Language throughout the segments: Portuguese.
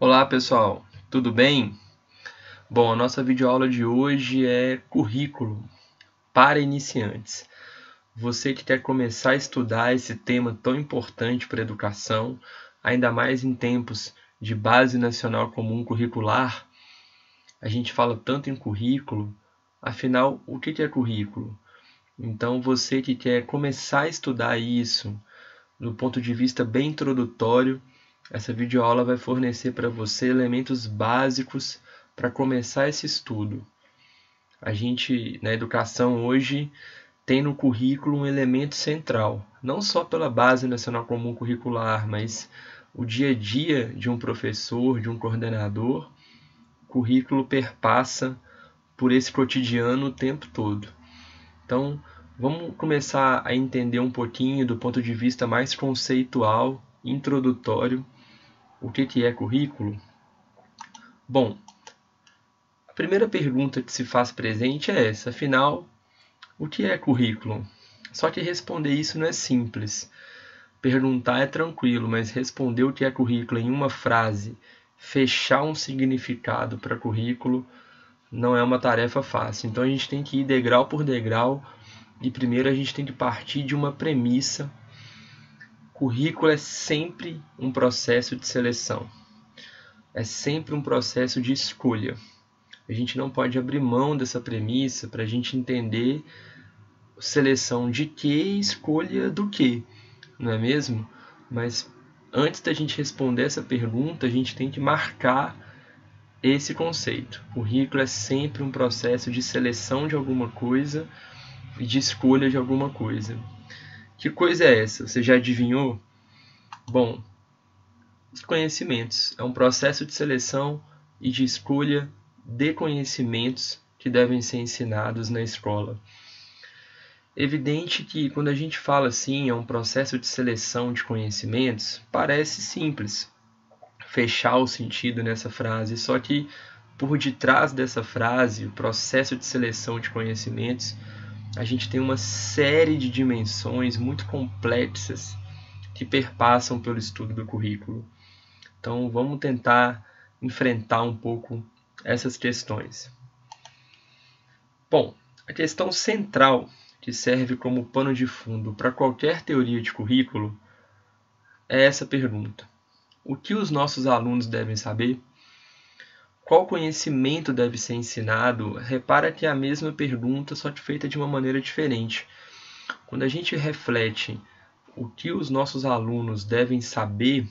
Olá pessoal, tudo bem? Bom, a nossa videoaula de hoje é currículo para iniciantes. Você que quer começar a estudar esse tema tão importante para a educação, ainda mais em tempos de Base Nacional Comum Curricular, a gente fala tanto em currículo, afinal, o que é currículo? Então, você que quer começar a estudar isso do ponto de vista bem introdutório, essa videoaula vai fornecer para você elementos básicos para começar esse estudo. A gente, na educação hoje, tem no currículo um elemento central, não só pela Base Nacional Comum Curricular, mas o dia a dia de um professor, de um coordenador, o currículo perpassa por esse cotidiano o tempo todo. Então, vamos começar a entender um pouquinho do ponto de vista mais conceitual, introdutório, o que é currículo? Bom, a primeira pergunta que se faz presente é essa, afinal, o que é currículo? Só que responder isso não é simples. Perguntar é tranquilo, mas responder o que é currículo em uma frase, fechar um significado para currículo, não é uma tarefa fácil. Então a gente tem que ir degrau por degrau e primeiro a gente tem que partir de uma premissa. Currículo é sempre um processo de seleção. É sempre um processo de escolha. A gente não pode abrir mão dessa premissa para a gente entender seleção de que e escolha do que, não é mesmo? Mas antes da gente responder essa pergunta, a gente tem que marcar esse conceito. O currículo é sempre um processo de seleção de alguma coisa e de escolha de alguma coisa. Que coisa é essa? Você já adivinhou? Bom, os conhecimentos é um processo de seleção e de escolha de conhecimentos que devem ser ensinados na escola. Evidente que quando a gente fala assim, é um processo de seleção de conhecimentos, parece simples fechar o sentido nessa frase, só que por detrás dessa frase, o processo de seleção de conhecimentos, a gente tem uma série de dimensões muito complexas que perpassam pelo estudo do currículo. Então, vamos tentar enfrentar um pouco essas questões. Bom, a questão central que serve como pano de fundo para qualquer teoria de currículo é essa pergunta: o que os nossos alunos devem saber? Qual conhecimento deve ser ensinado? Repara que é a mesma pergunta, só que feita de uma maneira diferente. Quando a gente reflete o que os nossos alunos devem saber,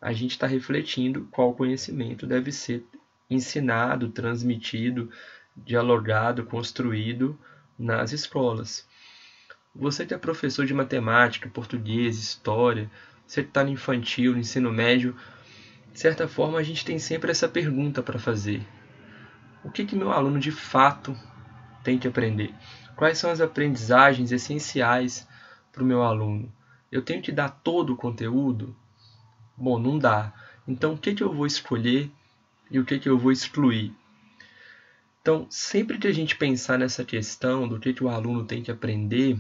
a gente está refletindo qual conhecimento deve ser ensinado, transmitido, dialogado, construído nas escolas. Você que é professor de matemática, português, história, você que está no infantil, no ensino médio, de certa forma a gente tem sempre essa pergunta para fazer. O que meu aluno de fato tem que aprender? Quais são as aprendizagens essenciais para o meu aluno? Eu tenho que dar todo o conteúdo? Bom, não dá. Então, o que eu vou escolher e o que eu vou excluir? Então, sempre que a gente pensar nessa questão do que o aluno tem que aprender,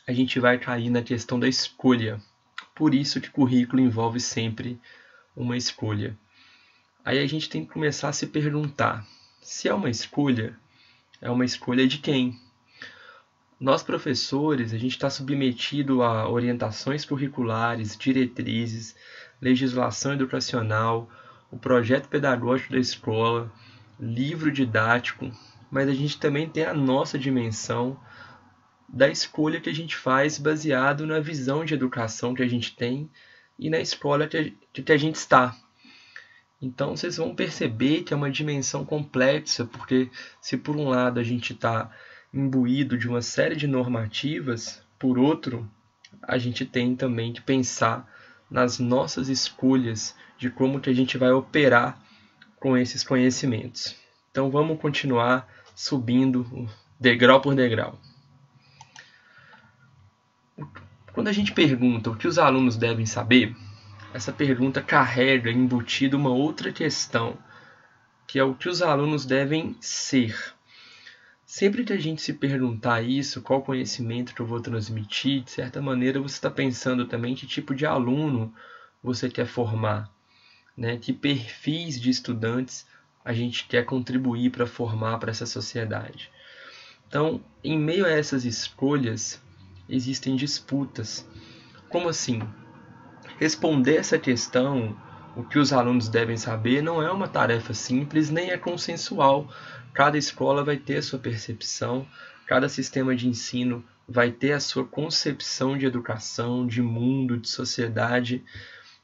a gente vai cair na questão da escolha. Por isso que currículo envolve sempre uma escolha. Aí a gente tem que começar a se perguntar, se é uma escolha de quem? Nós, professores, a gente está submetido a orientações curriculares, diretrizes, legislação educacional, o projeto pedagógico da escola, livro didático, mas a gente também tem a nossa dimensão da escolha que a gente faz baseado na visão de educação que a gente tem e na escola que a gente está. Então vocês vão perceber que é uma dimensão complexa, porque se por um lado a gente está imbuído de uma série de normativas, por outro, a gente tem também que pensar nas nossas escolhas de como que a gente vai operar com esses conhecimentos. Então vamos continuar subindo degrau por degrau. Quando a gente pergunta o que os alunos devem saber, essa pergunta carrega embutida uma outra questão, que é o que os alunos devem ser. Sempre que a gente se perguntar isso, qual conhecimento que eu vou transmitir, de certa maneira você está pensando também que tipo de aluno você quer formar. né? Que perfis de estudantes a gente quer contribuir para formar para essa sociedade. Então, em meio a essas escolhas, existem disputas. Como assim? Responder essa questão, o que os alunos devem saber, não é uma tarefa simples nem é consensual. Cada escola vai ter a sua percepção, cada sistema de ensino vai ter a sua concepção de educação, de mundo, de sociedade.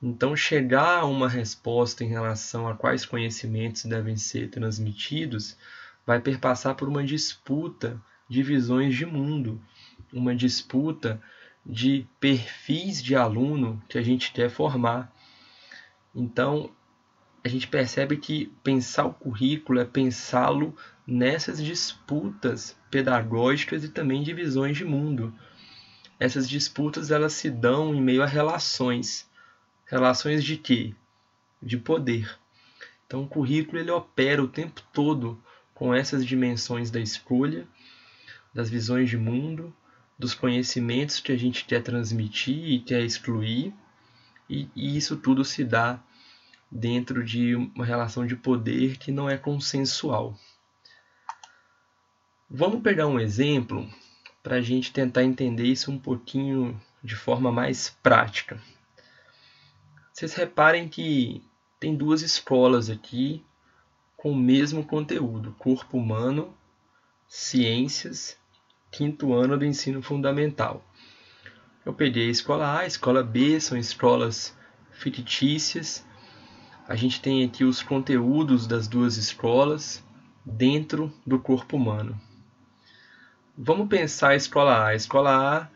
Então, chegar a uma resposta em relação a quais conhecimentos devem ser transmitidos vai perpassar por uma disputa de visões de mundo, uma disputa de perfis de aluno que a gente quer formar. Então, a gente percebe que pensar o currículo é pensá-lo nessas disputas pedagógicas e também de visões de mundo. Essas disputas elas se dão em meio a relações. Relações de quê? De poder. Então, o currículo ele opera o tempo todo com essas dimensões da escolha, das visões de mundo, dos conhecimentos que a gente quer transmitir e quer excluir, e isso tudo se dá dentro de uma relação de poder que não é consensual. Vamos pegar um exemplo para a gente tentar entender isso um pouquinho de forma mais prática. Vocês reparem que tem duas escolas aqui com o mesmo conteúdo, Corpo Humano, Ciências, 5º ano do ensino fundamental. Eu peguei a escola A, a escola B, são escolas fictícias. A gente tem aqui os conteúdos das duas escolas dentro do corpo humano. Vamos pensar a escola A. A escola A,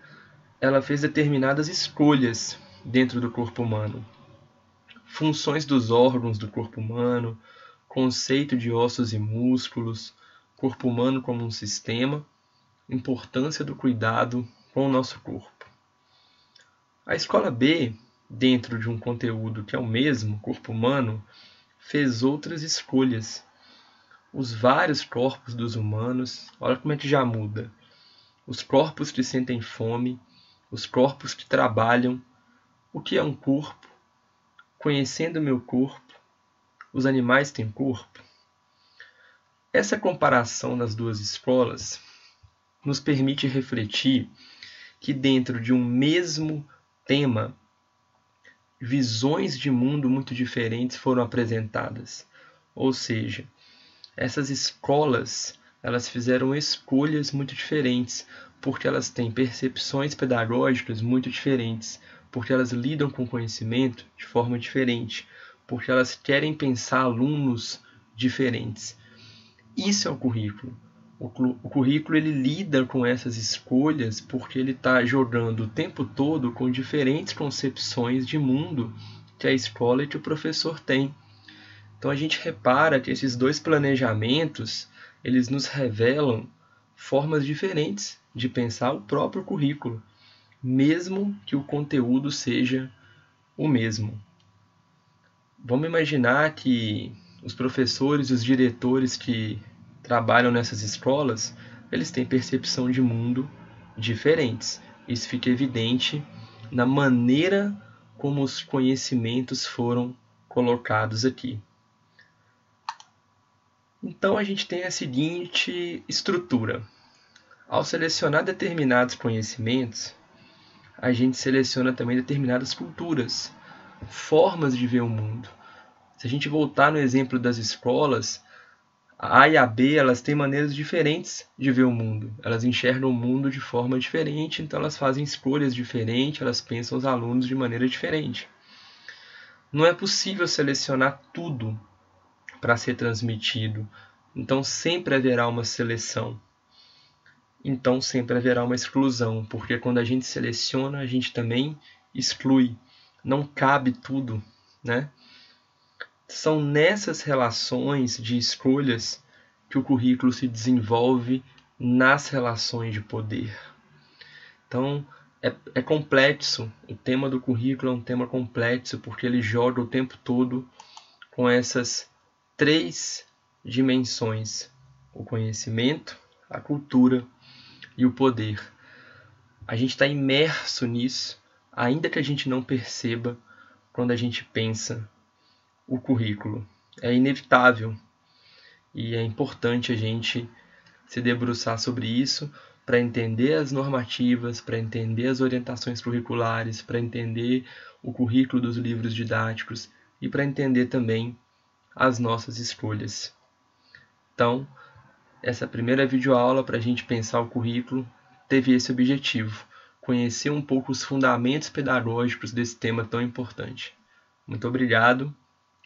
ela fez determinadas escolhas dentro do corpo humano. Funções dos órgãos do corpo humano, conceito de ossos e músculos, corpo humano como um sistema, importância do cuidado com o nosso corpo. A escola B, dentro de um conteúdo que é o mesmo, corpo humano, fez outras escolhas. Os vários corpos dos humanos, olha como é que já muda. Os corpos que sentem fome, os corpos que trabalham, o que é um corpo, conhecendo o meu corpo, os animais têm corpo. Essa comparação das duas escolas nos permite refletir que dentro de um mesmo tema, visões de mundo muito diferentes foram apresentadas. Ou seja, essas escolas elas fizeram escolhas muito diferentes, porque elas têm percepções pedagógicas muito diferentes, porque elas lidam com conhecimento de forma diferente, porque elas querem pensar alunos diferentes. Isso é o currículo. O currículo ele lida com essas escolhas porque ele está jogando o tempo todo com diferentes concepções de mundo que a escola e que o professor tem. Então a gente repara que esses dois planejamentos eles nos revelam formas diferentes de pensar o próprio currículo, mesmo que o conteúdo seja o mesmo. Vamos imaginar que os professores e os diretores que trabalham nessas escolas, eles têm percepção de mundo diferentes. Isso fica evidente na maneira como os conhecimentos foram colocados aqui. Então a gente tem a seguinte estrutura. Ao selecionar determinados conhecimentos, a gente seleciona também determinadas culturas, formas de ver o mundo. Se a gente voltar no exemplo das escolas, a A e a B elas têm maneiras diferentes de ver o mundo. Elas enxergam o mundo de forma diferente, então elas fazem escolhas diferentes, elas pensam os alunos de maneira diferente. Não é possível selecionar tudo para ser transmitido, então sempre haverá uma seleção. Então sempre haverá uma exclusão, porque quando a gente seleciona, a gente também exclui. Não cabe tudo, né? São nessas relações de escolhas que o currículo se desenvolve nas relações de poder. Então, é complexo. O tema do currículo é um tema complexo, porque ele joga o tempo todo com essas três dimensões: o conhecimento, a cultura e o poder. A gente está imerso nisso, ainda que a gente não perceba quando a gente pensa o currículo. É inevitável e é importante a gente se debruçar sobre isso para entender as normativas, para entender as orientações curriculares, para entender o currículo dos livros didáticos e para entender também as nossas escolhas. Então, essa primeira videoaula para a gente pensar o currículo teve esse objetivo, conhecer um pouco os fundamentos pedagógicos desse tema tão importante. Muito obrigado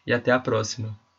e até a próxima!